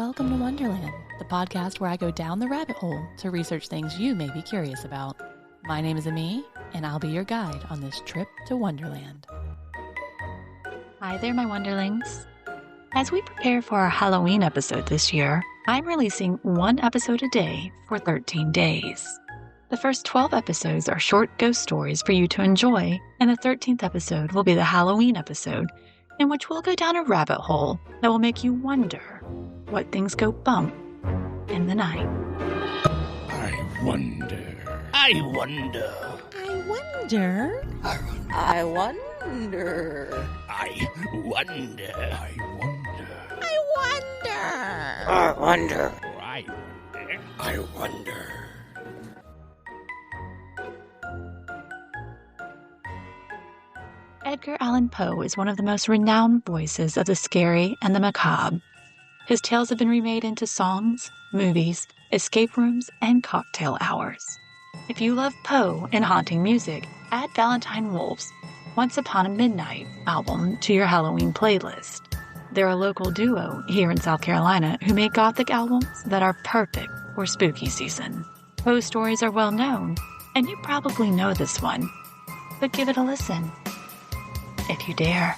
Welcome to Wonderland, the podcast where I go down the rabbit hole to research things you may be curious about. My name is Ami, and I'll be your guide on this trip to Wonderland. Hi there, my Wonderlings. As we prepare for our Halloween episode this year, I'm releasing one episode a day for 13 days. The first 12 episodes are short ghost stories for you to enjoy, and the 13th episode will be the Halloween episode, in which we'll go down a rabbit hole that will make you wonder what things go bump in the night. I wonder. I wonder. I wonder. I wonder. I wonder. I wonder. I wonder. I wonder. I wonder. I wonder. Edgar Allan Poe is one of the most renowned voices of the scary and the macabre. His tales have been remade into songs, movies, escape rooms, and cocktail hours. If you love Poe and haunting music, add Valentine Wolf's Once Upon a Midnight album to your Halloween playlist. They're a local duo here in South Carolina who make gothic albums that are perfect for spooky season. Poe stories are well known, and you probably know this one, but give it a listen, if you dare.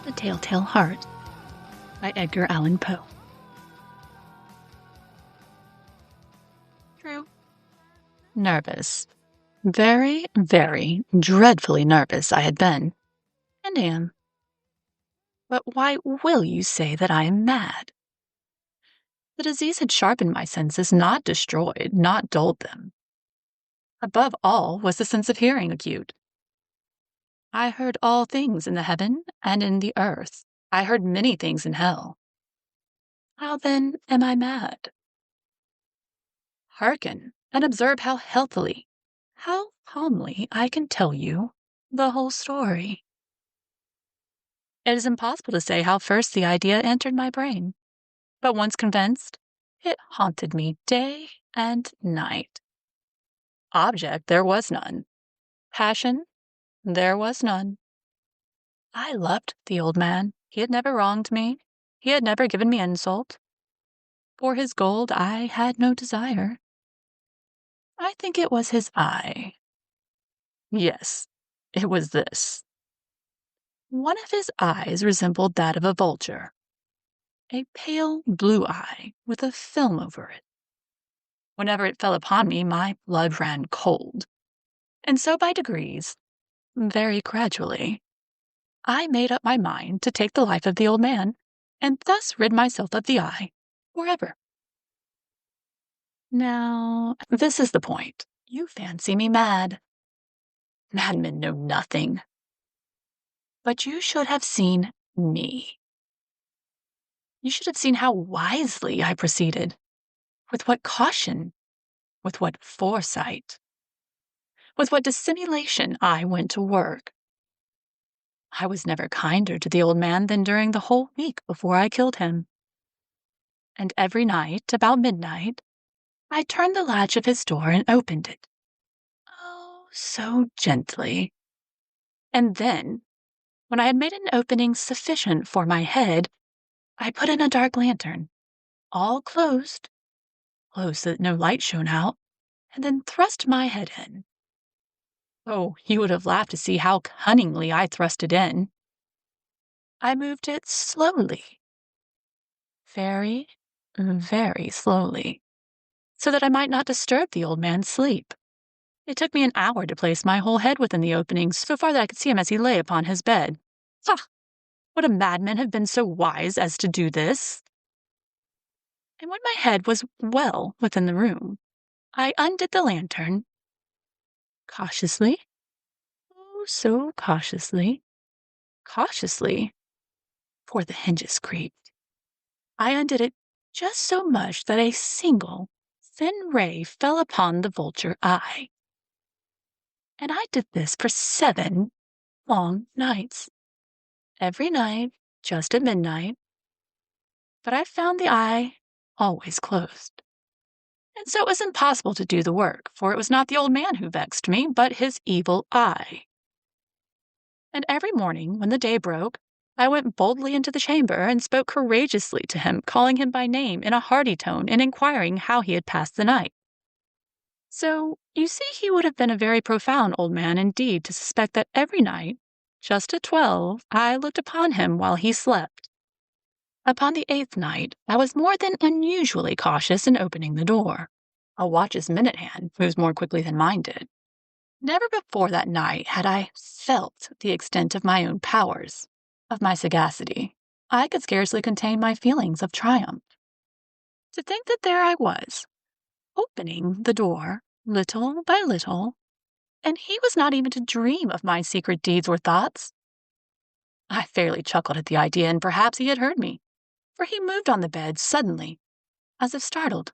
The Telltale Heart by Edgar Allan Poe. True. Nervous. Very, very dreadfully nervous I had been, and am. But why will you say that I am mad? The disease had sharpened my senses, not destroyed, not dulled them. Above all was the sense of hearing acute. I heard all things in the heaven and in the earth. I heard many things in hell. How then am I mad? Hearken and observe how healthily, how calmly I can tell you the whole story. It is impossible to say how first the idea entered my brain, but once convinced, it haunted me day and night. Object there was none. Passion there was none. I loved the old man. He had never wronged me. He had never given me insult. For his gold I had no desire. I think it was his eye. Yes, it was this. One of his eyes resembled that of a vulture, a pale blue eye with a film over it. Whenever it fell upon me, my blood ran cold. And so by degrees, very gradually, I made up my mind to take the life of the old man, and thus rid myself of the eye forever. Now, this is the point. You fancy me mad. Madmen know nothing. But you should have seen me. You should have seen how wisely I proceeded, with what caution, with what foresight, with what dissimulation I went to work. I was never kinder to the old man than during the whole week before I killed him. And every night, about midnight, I turned the latch of his door and opened it. Oh, so gently. And then, when I had made an opening sufficient for my head, I put in a dark lantern, all closed so that no light shone out, and then thrust my head in. Oh, you would have laughed to see how cunningly I thrust it in. I moved it slowly, very, very slowly, so that I might not disturb the old man's sleep. It took me an hour to place my whole head within the opening, so far that I could see him as he lay upon his bed. Ha! Would a madman have been so wise as to do this? And when my head was well within the room, I undid the lantern, cautiously, oh, so cautiously, for the hinges creaked. I undid it just so much that a single, thin ray fell upon the vulture eye. And I did this for 7 long nights. Every night, just at midnight. But I found the eye always closed. And so it was impossible to do the work, for it was not the old man who vexed me, but his evil eye. And every morning, when the day broke, I went boldly into the chamber and spoke courageously to him, calling him by name in a hearty tone and inquiring how he had passed the night. So, you see, he would have been a very profound old man indeed to suspect that every night, just at 12, I looked upon him while he slept. Upon the 8th night, I was more than unusually cautious in opening the door. A watch's minute hand moves more quickly than mine did. Never before that night had I felt the extent of my own powers, of my sagacity. I could scarcely contain my feelings of triumph. To think that there I was, opening the door, little by little, and he was not even to dream of my secret deeds or thoughts. I fairly chuckled at the idea, and perhaps he had heard me, for he moved on the bed suddenly, as if startled.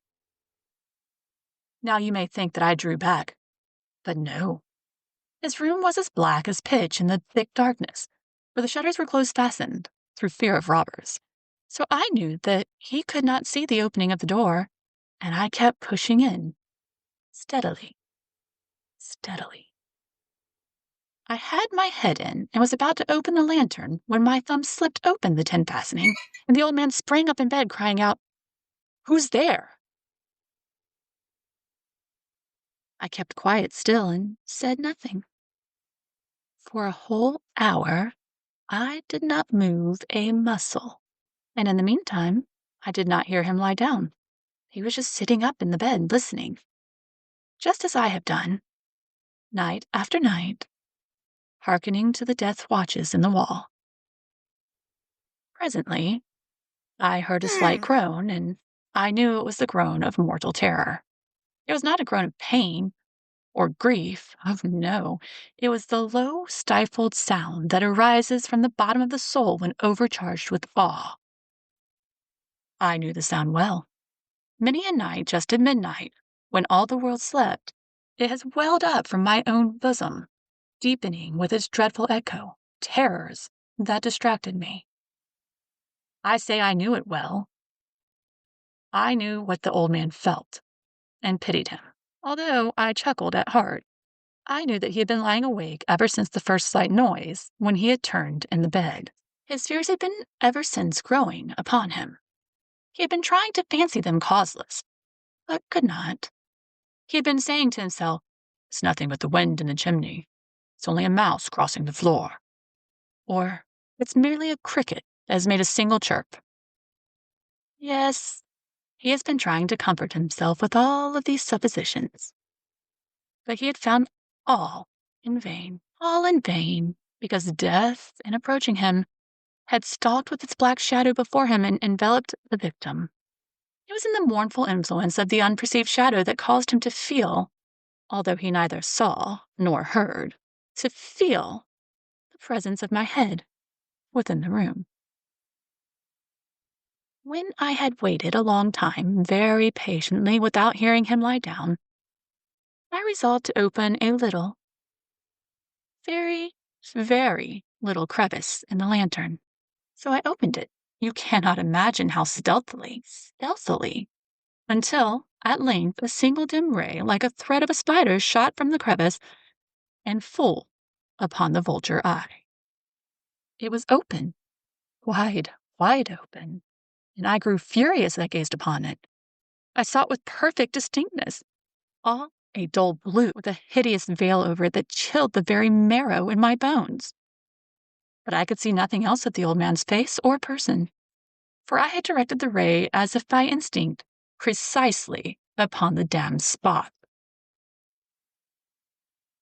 Now you may think that I drew back, but no. His room was as black as pitch in the thick darkness, for the shutters were close fastened, through fear of robbers. So I knew that he could not see the opening of the door, and I kept pushing in, steadily, steadily. I had my head in and was about to open the lantern when my thumb slipped open the tin fastening, and the old man sprang up in bed, crying out, "Who's there?" I kept quite still and said nothing. For a whole hour, I did not move a muscle, and in the meantime, I did not hear him lie down. He was just sitting up in the bed, listening, just as I have done, night after night, hearkening to the death watches in the wall. Presently, I heard a slight groan, and I knew it was the groan of mortal terror. It was not a groan of pain or grief. Oh, no. It was the low, stifled sound that arises from the bottom of the soul when overcharged with awe. I knew the sound well. Many a night, just at midnight, when all the world slept, it has welled up from my own bosom, deepening with its dreadful echo terrors that distracted me. I say I knew it well. I knew what the old man felt, and pitied him. Although I chuckled at heart, I knew that he had been lying awake ever since the first slight noise when he had turned in the bed. His fears had been ever since growing upon him. He had been trying to fancy them causeless, but could not. He had been saying to himself, "It's nothing but the wind in the chimney. It's only a mouse crossing the floor." Or, "It's merely a cricket that has made a single chirp." Yes, he has been trying to comfort himself with all of these suppositions. But he had found all in vain, because death, in approaching him, had stalked with its black shadow before him and enveloped the victim. It was in the mournful influence of the unperceived shadow that caused him to feel, although he neither saw nor heard, to feel the presence of my head within the room. When I had waited a long time, very patiently, without hearing him lie down, I resolved to open a little, very, very little crevice in the lantern. So I opened it. You cannot imagine how stealthily, until, at length, a single dim ray, like a thread of a spider, shot from the crevice and full upon the vulture eye. It was open, wide, wide open, and I grew furious as I gazed upon it. I saw it with perfect distinctness, all a dull blue, with a hideous veil over it that chilled the very marrow in my bones. But I could see nothing else of the old man's face or person, for I had directed the ray, as if by instinct, precisely upon the damned spot.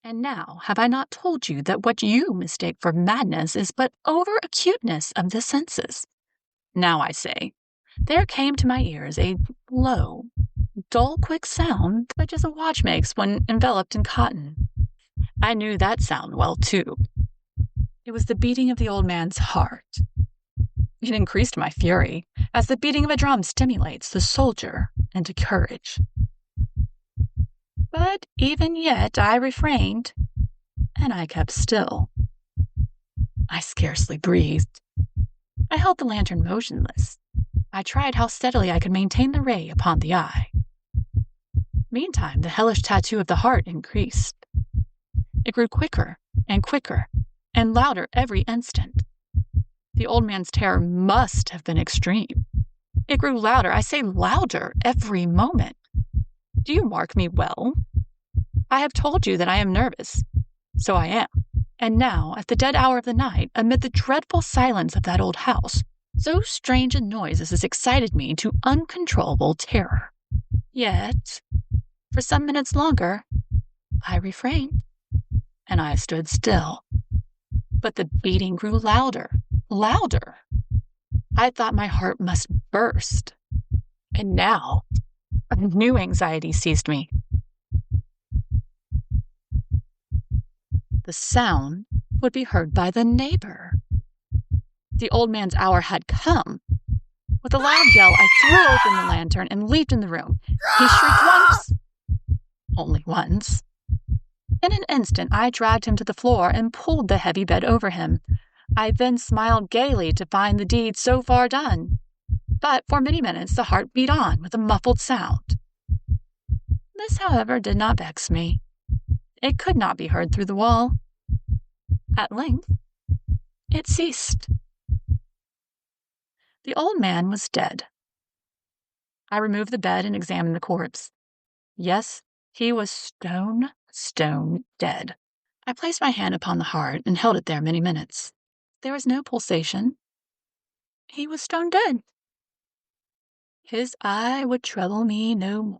And now have I not told you that what you mistake for madness is but over-acuteness of the senses? Now I say, there came to my ears a low, dull, quick sound, such as a watch makes when enveloped in cotton. I knew that sound well, too. It was the beating of the old man's heart. It increased my fury, as the beating of a drum stimulates the soldier into courage. But even yet I refrained, and I kept still. I scarcely breathed. I held the lantern motionless. I tried how steadily I could maintain the ray upon the eye. Meantime, the hellish tattoo of the heart increased. It grew quicker and quicker, and louder every instant. The old man's terror must have been extreme. It grew louder, I say louder, every moment. Do you mark me well? I have told you that I am nervous. So I am. And now, at the dead hour of the night, amid the dreadful silence of that old house, so strange a noise as this excited me to uncontrollable terror. Yet, for some minutes longer, I refrained, and I stood still. But the beating grew louder. I thought my heart must burst. And now, a new anxiety seized me. The sound would be heard by the neighbor. The old man's hour had come. With a loud yell, I threw open the lantern and leaped in the room. He shrieked once. Only once. In an instant, I dragged him to the floor and pulled the heavy bed over him. I then smiled gaily to find the deed so far done. But for many minutes the heart beat on with a muffled sound. This, however, did not vex me. It could not be heard through the wall. At length, it ceased. The old man was dead. I removed the bed and examined the corpse. Yes, he was stone dead. I placed my hand upon the heart and held it there many minutes. There was no pulsation. He was stone dead. His eye would trouble me no more.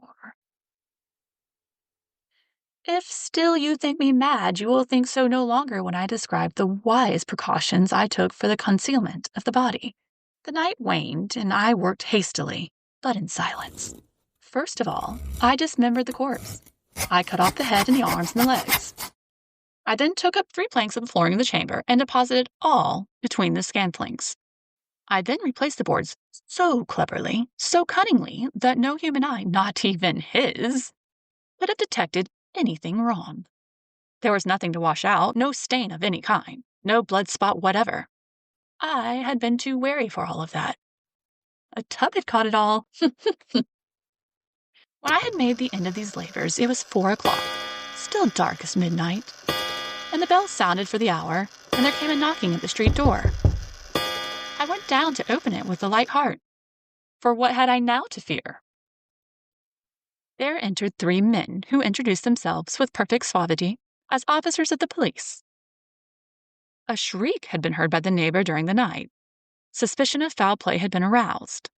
If still you think me mad, you will think so no longer when I describe the wise precautions I took for the concealment of the body. The night waned, and I worked hastily, but in silence. First of all, I dismembered the corpse. I cut off the head and the arms and the legs. I then took up 3 planks of the flooring of the chamber and deposited all between the scanplanks. I then replaced the boards so cleverly, so cunningly, that no human eye, not even his, would have detected anything wrong. There was nothing to wash out, no stain of any kind, no blood spot whatever. I had been too wary for all of that. A tub had caught it all. When I had made the end of these labors, it was 4 o'clock, still dark as midnight, and the bell sounded for the hour, and there came a knocking at the street door. I went down to open it with a light heart, for what had I now to fear? There entered 3 men who introduced themselves with perfect suavity as officers of the police. A shriek had been heard by the neighbor during the night. Suspicion of foul play had been aroused.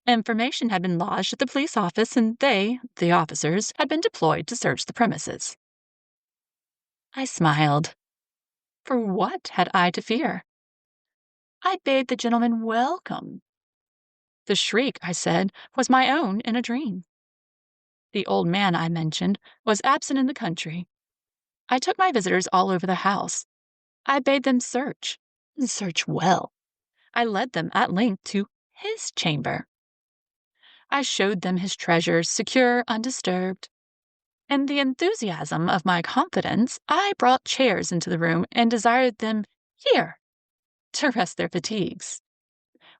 Information had been lodged at the police office, and they, the officers, had been deployed to search the premises. I smiled. For what had I to fear? I bade the gentleman welcome. The shriek, I said, was my own in a dream. The old man I mentioned was absent in the country. I took my visitors all over the house. I bade them search, and search well. I led them at length to his chamber. I showed them his treasures, secure, undisturbed. In the enthusiasm of my confidence, I brought chairs into the room and desired them here to rest their fatigues,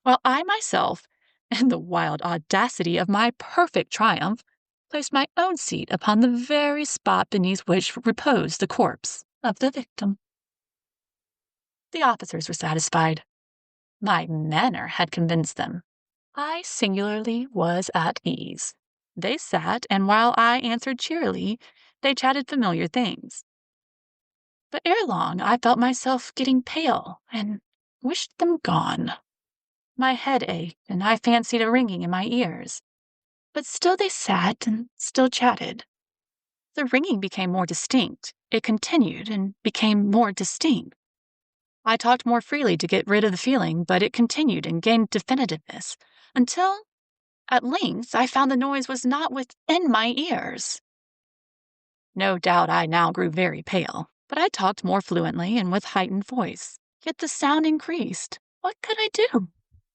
while I myself, in the wild audacity of my perfect triumph, placed my own seat upon the very spot beneath which reposed the corpse of the victim. The officers were satisfied. My manner had convinced them. I singularly was at ease. They sat, and while I answered cheerily, they chatted familiar things. But ere long I felt myself getting pale, and wished them gone. My head ached, and I fancied a ringing in my ears. But still they sat and still chatted. The ringing became more distinct. It continued and became more distinct. I talked more freely to get rid of the feeling, but it continued and gained definitiveness, until, at length, I found the noise was not within my ears. No doubt I now grew very pale, but I talked more fluently and with heightened voice. Yet the sound increased. What could I do?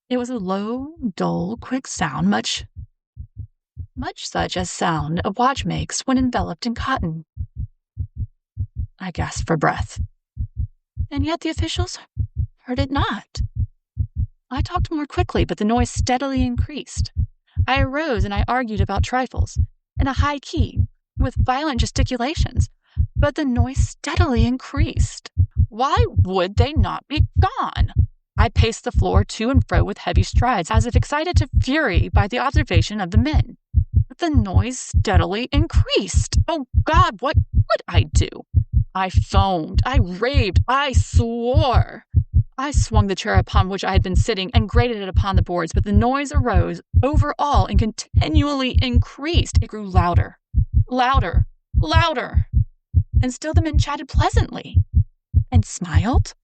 It was a low, dull, quick sound, much such as sound a watch makes when enveloped in cotton. I gasped for breath. And yet the officials heard it not. I talked more quickly, but the noise steadily increased. I arose and I argued about trifles, in a high key, with violent gesticulations, but the noise steadily increased. Why would they not be gone? I paced the floor to and fro with heavy strides, as if excited to fury by the observation of the men. But the noise steadily increased. Oh, God, what would I do? I foamed, I raved, I swore. I swung the chair upon which I had been sitting and grated it upon the boards, but the noise arose over all and continually increased. It grew louder, louder, louder. And still the men chatted pleasantly and smiled.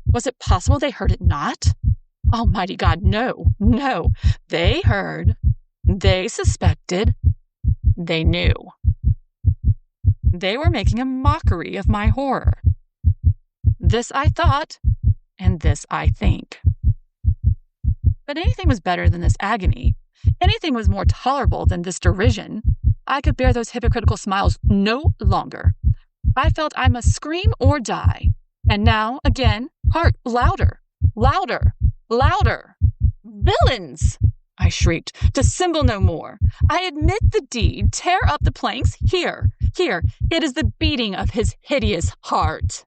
Was it possible they heard it not? Almighty God, no, no. They heard, they suspected, they knew. They were making a mockery of my horror. This I thought, and this I think. But anything was better than this agony. Anything was more tolerable than this derision. I could bear those hypocritical smiles no longer. I felt I must scream or die. And now, again, hark, louder, louder, louder. Villains! I shrieked, dissemble no more. I admit the deed. Tear up the planks. Here, here. It is the beating of his hideous heart.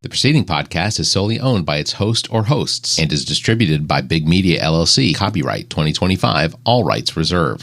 The preceding podcast is solely owned by its host or hosts and is distributed by Big Media LLC. Copyright 2025, all rights reserved.